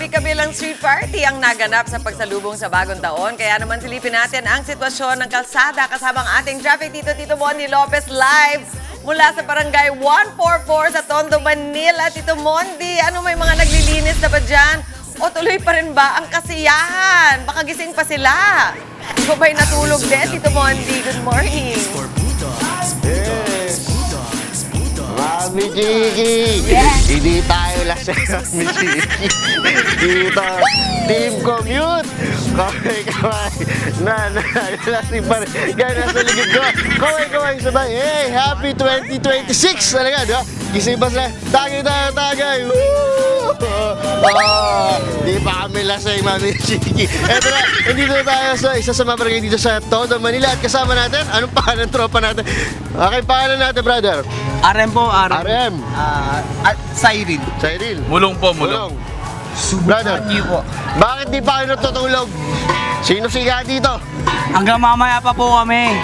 Happy kabilang street party ang naganap sa pagsalubong sa bagong taon. Kaya naman silipin natin ang sitwasyon ng kalsada kasama ang ating traffic Tito Monty Lopez live mula sa barangay 144 sa Tondo, Manila. Tito Monty, ano may mga naglilinis na ba dyan? O tuloy pa rin ba ang kasiyahan? Baka gising pa sila. Di ba ba'y natulog din, Tito Monty? Good morning. Mami Chiki! Hindi tayo lasing, Mami Chiki. Dito, Team Commute! Kaway! Lasing pa rin. Yan, nasa ligid ko. Kaway, sabay. Hey, happy 2026! Talaga, di ba? Gising pa sila. Tagay! Woo! Di pa kami lasing, Mami Chiki. Eto na, nandito na tayo sa isa sa mga barangay dito sa Tondo, Manila. At kasama natin, anong pangalan ng tropa natin? Okay, pangalan natin, brother. RM po, RM. RM. Cyril. Cyril. Mulong po, mulong. Brother, po. bakit di pa kayo natutulog? Sino siga dito? Hanggang mamaya pa po kami.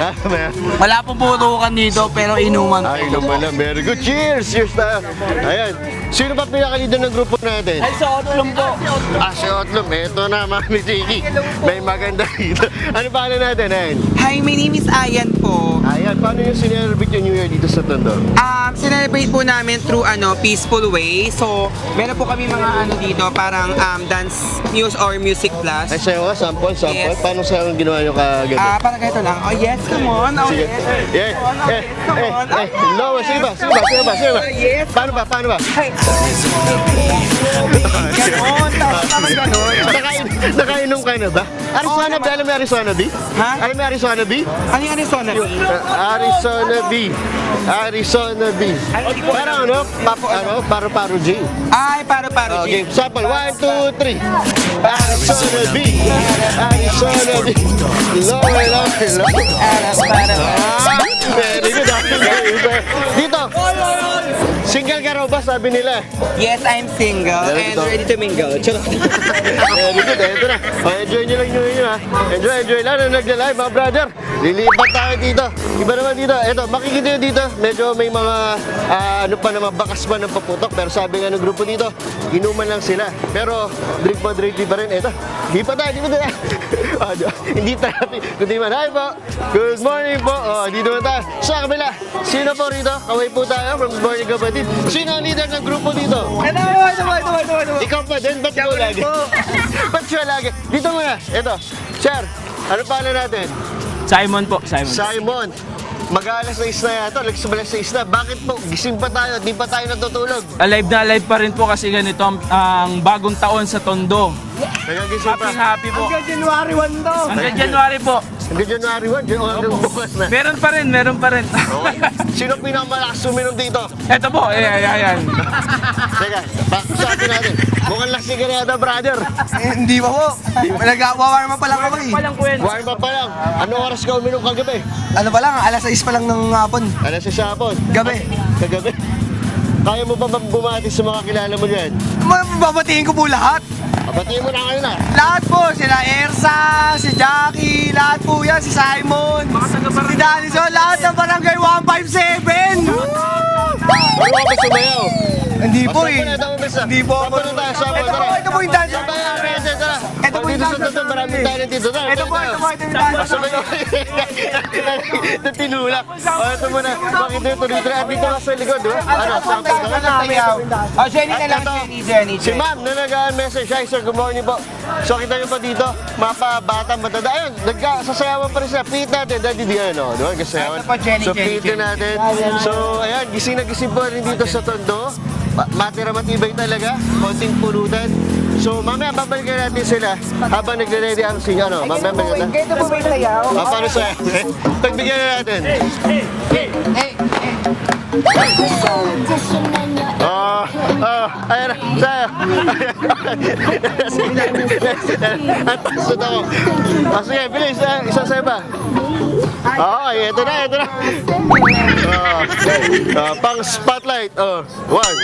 Wala pong putukan dito, pero inuman po. Ay, naman lang. Very good. Cheers! Cheers tayo. Ayan. Sino ba pinakalido ng grupo natin? Ay, sa Otlong po. Si Otlum. Ito na, Mami Chiki. May maganda dito. Ano pa natin? Ayan. Hi, my name is Ayan po. Ayan. Paano yung sinelebrate yung New Year dito sa Tondo? Sinelebrate po namin through peaceful way. So, meron po kami mga dito, parang dance news or music class. Ay, sayo ka? Sample? Yes. Paano sayo ang ginawa nyo kaganda? Parang ganito lang. Oh, yes, come on. Oh, Sige. yes. Come on. Oh, yes, come on. Oh, yes. Lower. Sige ba? Yes. Paano ba? Hey. Ganon. Tapos ganon. Nakainom ka na ba? Arizona B? Alam mo yung Arizona B? Ha? Alam mo yung Arizona B? Ano yung Arizona? Arizona B. Parang paru-paro G. Ay, paro. Okay, sample. 1, 2, 3. Arizona B. Lower. Very good. Dito. Single ka raw ba, sabi nila? Yes, I'm single and ready to mingle. Charot. Very good, ito na. Enjoy nyo lang yun, ha. Enjoy lang na nagla-live, mga brother. Lilipat tayo dito. Iba naman dito. Ito, makikita nyo dito. Medyo may mga, bakas pa ng paputok. Pero sabi nga ng grupo dito, inuman lang sila. Pero, drink pa rin. Ito, lipat tayo. Hindi tayo. Kundi man, hi po. Good morning po. Dito na tayo. Sa kabila, sino po rito? Kaway po tayo from Morning Kapatid. Sino ang leader ng grupo dito? Ito. Ikaw pa din? Ba't mo lagi? Ba't siya lagi? Dito muna. Ito. Sir, ano pala natin? Simon po, Simon. Simon. Mag-aalas na isna yata. Nagsabalas sa isna. Bakit po? Gising pa tayo. Di pa tayo natutulog. Alive pa rin po kasi ganito ang bagong taon sa Tondo. Nagagising pa. Happy po. January 1 to. Hanggang January po. Hindi January 1. Hanggang bukas na. Meron pa rin. Okay. Sino pinakamalakas suminom dito? Eto po, ayan. Teka, sabi natin. Mukhang lasing ka na yata, brother. Hindi pa po. Nag-warm up pa lang ako eh. Warm up pa lang. Anong oras ka uminom kagabi? Ano pa lang, alas 6 pa lang ng hapon. Alas sa hapon. Gabi. Kagabi. Kaya mo ba bumati sa mga kilala mo dyan? Babatiin ko po lahat. Batiin mo na kayo na. Lahat po, sila Ersa, si Jackie, lahat po yan, si Simon, si Danison, lahat ng barangay 157! Ano ka ba sumayaw? Hindi po eh. Hindi po. Ito po yung dance. Ito po yung dance. Maraming talent dito. Ito po yung dance. Ito tinulak. Ito muna. Bakit ito dito? At dito ka sa likod. Ano? Jenny na lang, Jenny. Si ma'am na nag-message. Hi sir, good morning po. So kita nyo pa dito, mapa-batang matanda. Ayun, nagsasayawan pa rin sila. Pit natin, daddy di ano. Nagsasayawan. So pitin natin. So ayan, gising na gising po rin dito sa Tondo. Matira matibay talaga, konting pulutan. So mamaya babalikan natin sila habang nagre-ready ang sinya, ano? Mamaya balikan na. Ito po ba yung sayaw? Paano sa pagbigyan na natin? Ayan na, sayo. Ang tasod ako. Sige, bilis, isang sayo ba? Okay, ito na. Pang spotlight. One.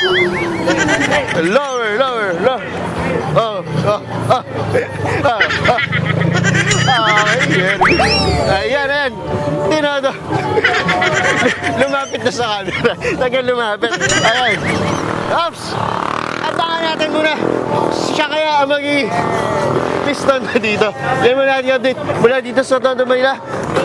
Lower. Ayan. Tinodo. Lumapit na sa camera. Tagal lumapit. Ayan. Ops! abangan natin muna. Siya kaya ang maging piston na dito. Yan muna natin update mula dito sa Tondo, Manila.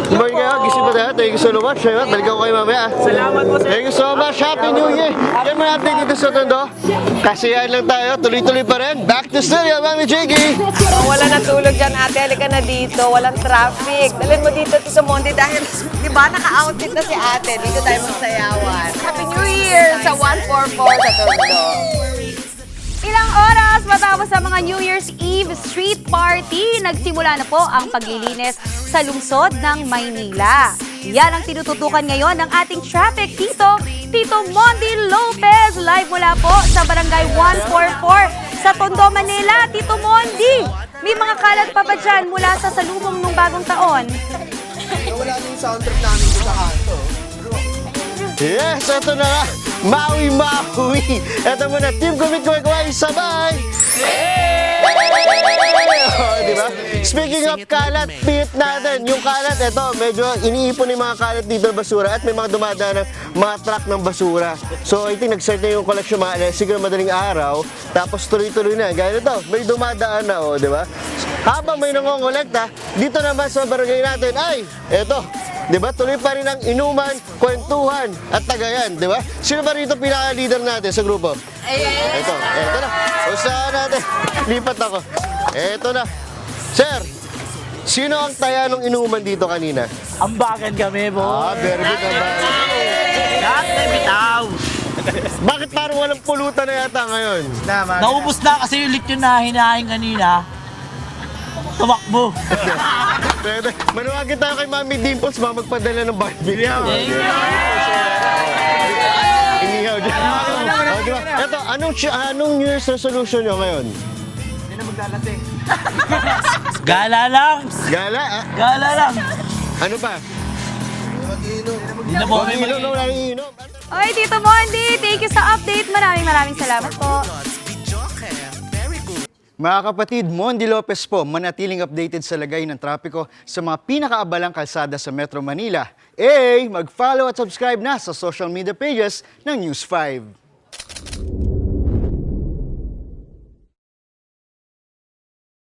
Good morning kayo, gising pa tayo. Thank you so much. Balikan ko kayo mamaya. Salamat po, sir. Thank you so much. Happy New Year. Yan muna update dito sa Tondo. Kasiyahan lang tayo. Tuloy-tuloy pa rin. Back to studio, Mami Jiggy. Kung wala natulog dyan, ate, halika na dito. Walang traffic. Dalhin mo dito, Tito Monty, dahil, di ba, naka-outfit na si ate. Dito tayo magsayawan. Happy New Year sa 144 sa Tondo. Ilang oras matapos ang mga New Year's Eve street party, nagsimula na po ang paglilinis sa lungsod ng Maynila. Yan ang tinututukan ngayon ng ating traffic Tito Mondi Lopez, live mula po sa Barangay 144 sa Tondo, Manila. Tito Mondi, may mga kalat pa ba dyan mula sa salubong ng bagong taon? Wala na yung soundtrack namin sa kanto. Yes, ito na nga. Maui. Ito muna, Team Commit Kuway sabay! Oh, di ba? Speaking of kalat, pit natin. Yung kalat, ito, medyo iniipon yung mga kalat dito ng basura at may mga dumadaan ng mga truck ng basura. So, I think nag-start na yung collection mga siguro madaling araw. Tapos tuloy-tuloy na. Gaya nito, may dumadaan na, oh, di ba? Habang may nangongolekta, dito naman sa barangay natin, ay, eto, di ba? Tuloy pa rin ang inuman, kwentuhan, at tagayan, di ba? Sino ba rito pinaka-leader natin sa grupo? Eto na. Usahan natin. Lipat ako. Eto na. Sir, sino ang taya ng inuman dito kanina? Ang bakit kami, po. Very good naman. Lahat na bitaw. Bakit parang walang pulutan na yata ngayon? Naubos na kasi yung lechon na hinahin kanina. Tumakbo. Pwede. Manuwagin tayo kay Mami Dimples, magpadala ng barbie. Inihaw dyan. Oh, diba? Eto, anong New Year's resolution nyo ngayon? Gala lang. Gala, ah? Gala lang. Ano pa? Hindi na po kami Inom, wala nang inom. Oy, Tito Mondi, thank you sa update. Maraming salamat po. Mga kapatid, Mondi Lopez po, manatiling updated sa lagay ng trapiko sa mga pinakaabalang kalsada sa Metro Manila. Mag-follow at subscribe na sa social media pages ng News 5.